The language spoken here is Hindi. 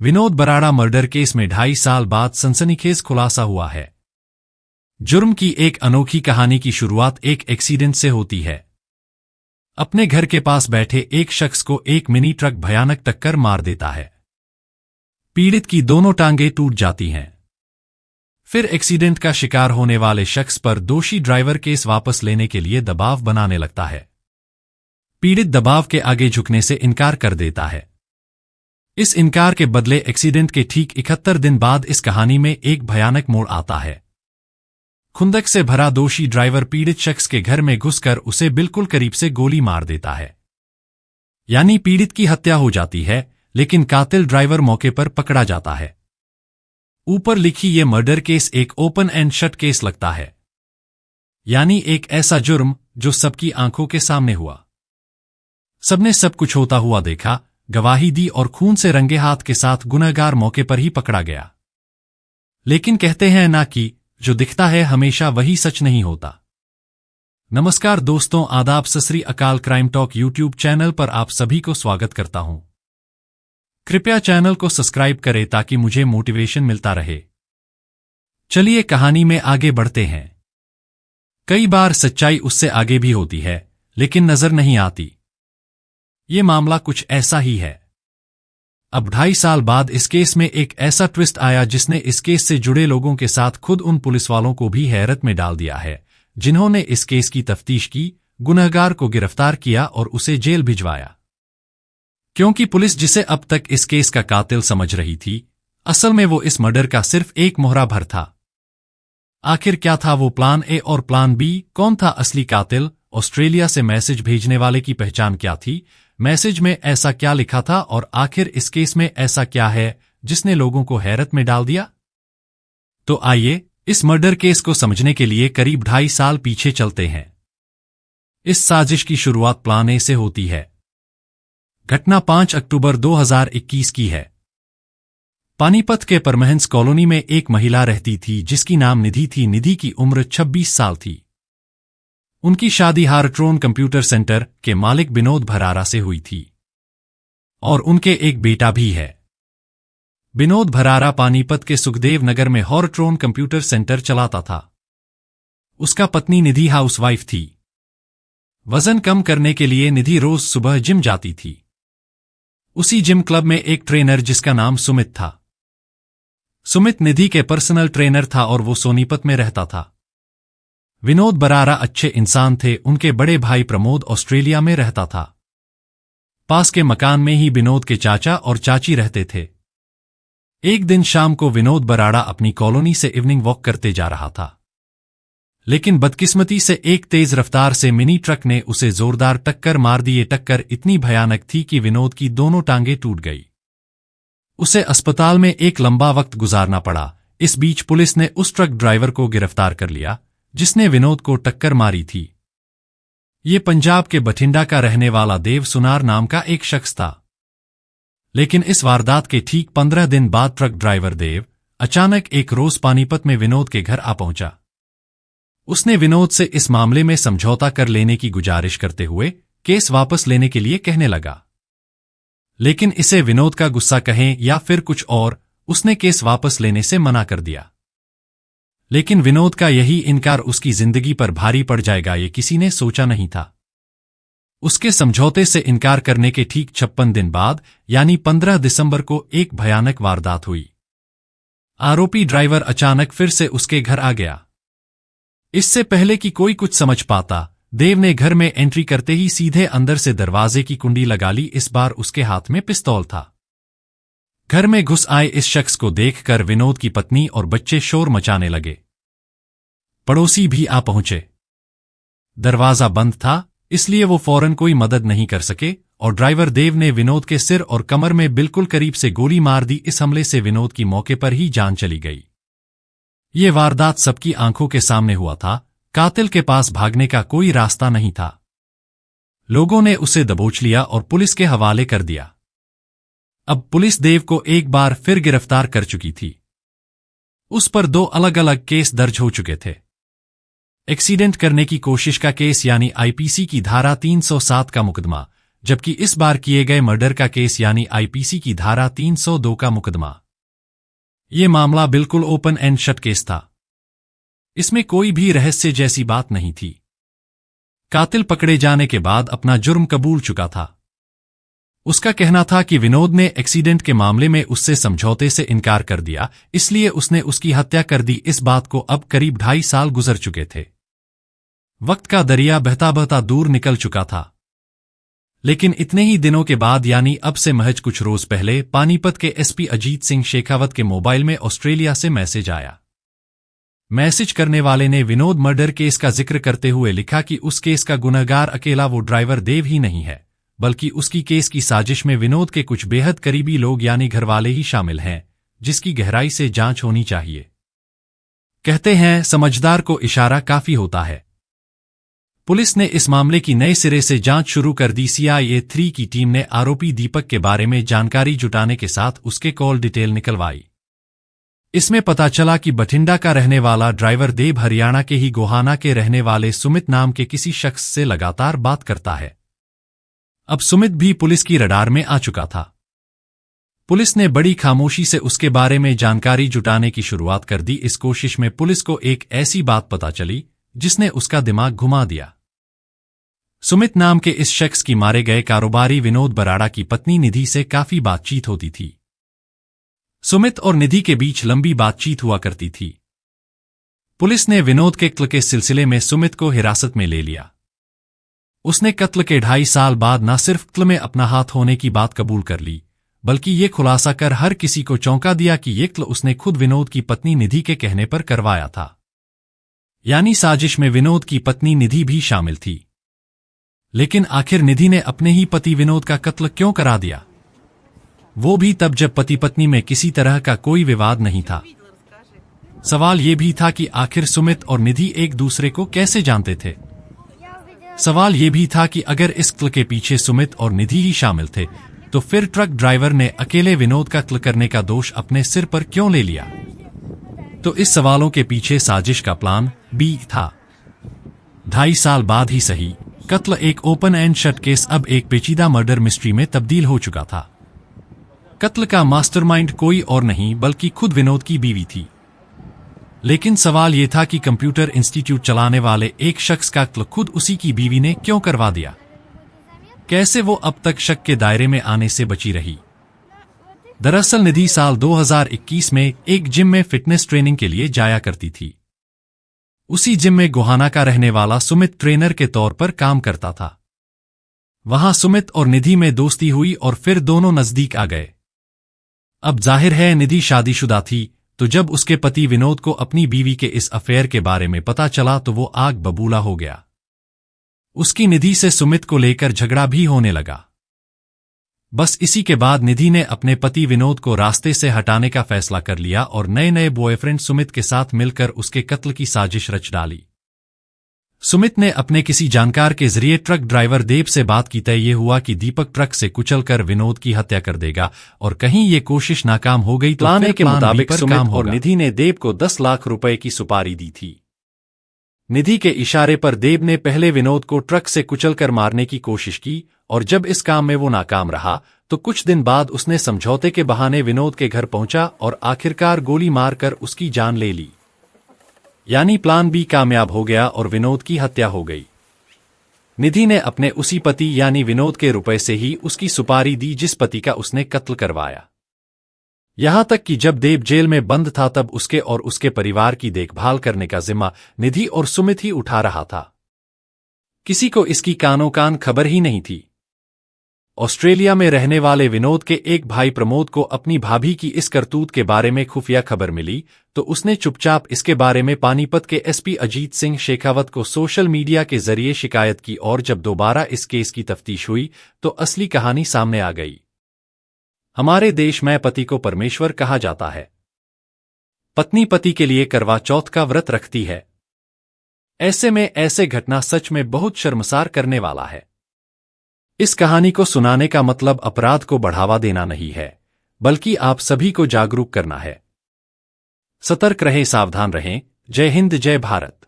विनोद बराड़ा मर्डर केस में 2.5 साल बाद सनसनीखेज खुलासा हुआ है। जुर्म की एक अनोखी कहानी की शुरुआत एक एक्सीडेंट से होती है। अपने घर के पास बैठे एक शख्स को एक मिनी ट्रक भयानक टक्कर मार देता है। पीड़ित की दोनों टांगें टूट जाती हैं। फिर एक्सीडेंट का शिकार होने वाले शख्स पर दोषी ड्राइवर केस वापस लेने के लिए दबाव बनाने लगता है। पीड़ित दबाव के आगे झुकने से इनकार कर देता है। इस इनकार के बदले एक्सीडेंट के ठीक 71 दिन बाद इस कहानी में एक भयानक मोड़ आता है। खुंदक से भरा दोषी ड्राइवर पीड़ित शख्स के घर में घुसकर उसे बिल्कुल करीब से गोली मार देता है। यानी पीड़ित की हत्या हो जाती है, लेकिन कातिल ड्राइवर मौके पर पकड़ा जाता है। ऊपर लिखी ये मर्डर केस एक ओपन एंड शट केस लगता है, यानी एक ऐसा जुर्म जो सबकी आंखों के सामने हुआ। सबने सब कुछ होता हुआ देखा, गवाही दी और खून से रंगे हाथ के साथ गुनहगार मौके पर ही पकड़ा गया। लेकिन कहते हैं ना कि जो दिखता है हमेशा वही सच नहीं होता। नमस्कार दोस्तों, आदाब, सत श्री अकाल। क्राइम टॉक यूट्यूब चैनल पर आप सभी को स्वागत करता हूं। कृपया चैनल को सब्सक्राइब करें ताकि मुझे मोटिवेशन मिलता रहे। चलिए कहानी में आगे बढ़ते हैं। कई बार सच्चाई उससे आगे भी होती है, लेकिन नजर नहीं आती। ये मामला कुछ ऐसा ही है। अब 2.5 साल बाद इस केस में एक ऐसा ट्विस्ट आया जिसने इस केस से जुड़े लोगों के साथ खुद उन पुलिस वालों को भी हैरत में डाल दिया है जिन्होंने इस केस की तफ्तीश की, गुनहगार को गिरफ्तार किया और उसे जेल भिजवाया। क्योंकि पुलिस जिसे अब तक इस केस का कातिल समझ रही थी, असल में वो इस मर्डर का सिर्फ एक मोहरा भर था। आखिर क्या था वो प्लान ए और प्लान बी? कौन था असली कातिल? ऑस्ट्रेलिया से मैसेज भेजने वाले की पहचान क्या थी? मैसेज में ऐसा क्या लिखा था? और आखिर इस केस में ऐसा क्या है जिसने लोगों को हैरत में डाल दिया? तो आइए इस मर्डर केस को समझने के लिए करीब 2.5 साल पीछे चलते हैं। इस साजिश की शुरुआत प्लान ए से होती है। घटना 5 अक्टूबर 2021 की है। पानीपत के परमहंस कॉलोनी में एक महिला रहती थी जिसकी नाम निधि थी। निधि की उम्र 26 साल थी। उनकी शादी हार्ट्रोन कंप्यूटर सेंटर के मालिक विनोद भराड़ा से हुई थी और उनके एक बेटा भी है। विनोद भराड़ा पानीपत के सुखदेव नगर में हार्ट्रोन कंप्यूटर सेंटर चलाता था। उसका पत्नी निधि हाउसवाइफ थी। वजन कम करने के लिए निधि रोज सुबह जिम जाती थी। उसी जिम क्लब में एक ट्रेनर जिसका नाम सुमित था। सुमित निधि के पर्सनल ट्रेनर था और वो सोनीपत में रहता था। विनोद बराड़ा अच्छे इंसान थे। उनके बड़े भाई प्रमोद ऑस्ट्रेलिया में रहता था। पास के मकान में ही विनोद के चाचा और चाची रहते थे। एक दिन शाम को विनोद बराड़ा अपनी कॉलोनी से इवनिंग वॉक करते जा रहा था, लेकिन बदकिस्मती से एक तेज रफ्तार से मिनी ट्रक ने उसे जोरदार टक्कर मार दी। ये टक्कर इतनी भयानक थी कि विनोद की दोनों टांगें टूट गई। उसे अस्पताल में एक लंबा वक्त गुजारना पड़ा। इस बीच पुलिस ने उस ट्रक ड्राइवर को गिरफ्तार कर लिया जिसने विनोद को टक्कर मारी थी। ये पंजाब के बठिंडा का रहने वाला देव सुनार नाम का एक शख्स था। लेकिन इस वारदात के ठीक 15 दिन बाद ट्रक ड्राइवर देव अचानक एक रोज पानीपत में विनोद के घर आ पहुंचा। उसने विनोद से इस मामले में समझौता कर लेने की गुजारिश करते हुए केस वापस लेने के लिए कहने लगा। लेकिन इसे विनोद का गुस्सा कहें या फिर कुछ और, उसने केस वापस लेने से मना कर दिया। लेकिन विनोद का यही इनकार उसकी जिंदगी पर भारी पड़ जाएगा, ये किसी ने सोचा नहीं था। उसके समझौते से इनकार करने के ठीक 56 दिन बाद यानी 15 दिसंबर को एक भयानक वारदात हुई। आरोपी ड्राइवर अचानक फिर से उसके घर आ गया। इससे पहले कि कोई कुछ समझ पाता, देव ने घर में एंट्री करते ही सीधे अंदर से दरवाजे की कुंडी लगा ली। इस बार उसके हाथ में पिस्तौल था। घर में घुस आए इस शख्स को देखकर विनोद की पत्नी और बच्चे शोर मचाने लगे। पड़ोसी भी आ पहुंचे। दरवाजा बंद था, इसलिए वो फौरन कोई मदद नहीं कर सके और ड्राइवर देव ने विनोद के सिर और कमर में बिल्कुल करीब से गोली मार दी। इस हमले से विनोद की मौके पर ही जान चली गई। ये वारदात सबकी आंखों के सामने हुआ था। कातिल के पास भागने का कोई रास्ता नहीं था। लोगों ने उसे दबोच लिया और पुलिस के हवाले कर दिया। अब पुलिस देव को एक बार फिर गिरफ्तार कर चुकी थी। उस पर 2 अलग अलग केस दर्ज हो चुके थे। एक्सीडेंट करने की कोशिश का केस यानी आईपीसी की धारा 307 का मुकदमा, जबकि इस बार किए गए मर्डर का केस यानी आईपीसी की धारा 302 का मुकदमा। ये मामला बिल्कुल ओपन एंड शट केस था। इसमें कोई भी रहस्य जैसी बात नहीं थी। कातिल पकड़े जाने के बाद अपना जुर्म कबूल चुका था। उसका कहना था कि विनोद ने एक्सीडेंट के मामले में उससे समझौते से इनकार कर दिया, इसलिए उसने उसकी हत्या कर दी। इस बात को अब करीब 2.5 साल गुजर चुके थे। वक्त का दरिया बहता बहता दूर निकल चुका था। लेकिन इतने ही दिनों के बाद यानी अब से महज कुछ रोज पहले पानीपत के एसपी अजीत सिंह शेखावत के मोबाइल में ऑस्ट्रेलिया से मैसेज आया। मैसेज करने वाले ने विनोद मर्डर केस का जिक्र करते हुए लिखा कि उस केस का गुनहगार अकेला वो ड्राइवर देव ही नहीं है, बल्कि उसकी केस की साजिश में विनोद के कुछ बेहद करीबी लोग यानी घरवाले ही शामिल हैं, जिसकी गहराई से जांच होनी चाहिए। कहते हैं समझदार को इशारा काफी होता है। पुलिस ने इस मामले की नए सिरे से जांच शुरू कर दी। CIA3 की टीम ने आरोपी दीपक के बारे में जानकारी जुटाने के साथ उसके कॉल डिटेल निकलवाई। इसमें पता चला कि बठिंडा का रहने वाला ड्राइवर देव हरियाणा के ही गोहाना के रहने वाले सुमित नाम के किसी शख्स से लगातार बात करता है। अब सुमित भी पुलिस की रडार में आ चुका था। पुलिस ने बड़ी खामोशी से उसके बारे में जानकारी जुटाने की शुरुआत कर दी। इस कोशिश में पुलिस को एक ऐसी बात पता चली जिसने उसका दिमाग घुमा दिया। सुमित नाम के इस शख्स की मारे गए कारोबारी विनोद बराड़ा की पत्नी निधि से काफी बातचीत होती थी। सुमित और निधि के बीच लंबी बातचीत हुआ करती थी। पुलिस ने विनोद के कत्ल के सिलसिले में सुमित को हिरासत में ले लिया। उसने कत्ल के 2.5 साल बाद न सिर्फ कत्ल में अपना हाथ होने की बात कबूल कर ली, बल्कि ये खुलासा कर हर किसी को चौंका दिया कि ये कत्ल उसने खुद विनोद की पत्नी निधि के कहने पर करवाया था। यानी साजिश में विनोद की पत्नी निधि भी शामिल थी। लेकिन आखिर निधि ने अपने ही पति विनोद का कत्ल क्यों करा दिया? वो भी तब जब पति पत्नी में किसी तरह का कोई विवाद नहीं था। सवाल ये भी था कि आखिर सुमित और निधि एक दूसरे को कैसे जानते थे। सवाल ये भी था कि अगर इस कत्ल के पीछे सुमित और निधि ही शामिल थे, तो फिर ट्रक ड्राइवर ने अकेले विनोद का कत्ल करने का दोष अपने सिर पर क्यों ले लिया? तो इस सवालों के पीछे साजिश का प्लान बी था। 2.5 साल बाद ही सही, कत्ल एक ओपन एंड शट केस अब एक पेचीदा मर्डर मिस्ट्री में तब्दील हो चुका था। कत्ल का मास्टरमाइंड कोई और नहीं बल्कि खुद विनोद की बीवी थी। लेकिन सवाल यह था कि कंप्यूटर इंस्टीट्यूट चलाने वाले एक शख्स का कत्ल खुद उसी की बीवी ने क्यों करवा दिया? कैसे वो अब तक शक के दायरे में आने से बची रही? दरअसल निधि साल 2021 में एक जिम में फिटनेस ट्रेनिंग के लिए जाया करती थी। उसी जिम में गोहाना का रहने वाला सुमित ट्रेनर के तौर पर काम करता था। वहां सुमित और निधि में दोस्ती हुई और फिर दोनों नजदीक आ गए। अब जाहिर है निधि शादीशुदा थी, तो जब उसके पति विनोद को अपनी बीवी के इस अफेयर के बारे में पता चला तो वो आग बबूला हो गया। उसकी निधि से सुमित को लेकर झगड़ा भी होने लगा। बस इसी के बाद निधि ने अपने पति विनोद को रास्ते से हटाने का फैसला कर लिया और नए नए बॉयफ्रेंड सुमित के साथ मिलकर उसके कत्ल की साजिश रच डाली। सुमित ने अपने किसी जानकार के जरिए ट्रक ड्राइवर देव से बात की। तय ये हुआ कि दीपक ट्रक से कुचलकर विनोद की हत्या कर देगा और कहीं ये कोशिश नाकाम हो गई तो प्लान के मुताबिक सुमित और निधि ने देव को 10 लाख रुपए की सुपारी दी थी। निधि के इशारे पर देव ने पहले विनोद को ट्रक से कुचलकर मारने की कोशिश की और जब इस काम में वो नाकाम रहा तो कुछ दिन बाद उसने समझौते के बहाने विनोद के घर पहुंचा और आखिरकार गोली मारकर उसकी जान ले ली। यानी प्लान बी कामयाब हो गया और विनोद की हत्या हो गई। निधि ने अपने उसी पति यानी विनोद के रुपए से ही उसकी सुपारी दी जिस पति का उसने कत्ल करवाया। यहां तक कि जब देव जेल में बंद था तब उसके और उसके परिवार की देखभाल करने का जिम्मा निधि और सुमित ही उठा रहा था। किसी को इसकी कानो कान खबर ही नहीं थी। ऑस्ट्रेलिया में रहने वाले विनोद के एक भाई प्रमोद को अपनी भाभी की इस करतूत के बारे में खुफिया खबर मिली तो उसने चुपचाप इसके बारे में पानीपत के एसपी अजीत सिंह शेखावत को सोशल मीडिया के जरिए शिकायत की और जब दोबारा इस केस की तफ्तीश हुई तो असली कहानी सामने आ गई। हमारे देश में पति को परमेश्वर कहा जाता है। पत्नी पति के लिए करवा चौथ का व्रत रखती है। ऐसे में ऐसे घटना सच में बहुत शर्मसार करने वाला है। इस कहानी को सुनाने का मतलब अपराध को बढ़ावा देना नहीं है, बल्कि आप सभी को जागरूक करना है। सतर्क रहें, सावधान रहें। जय हिंद, जय भारत।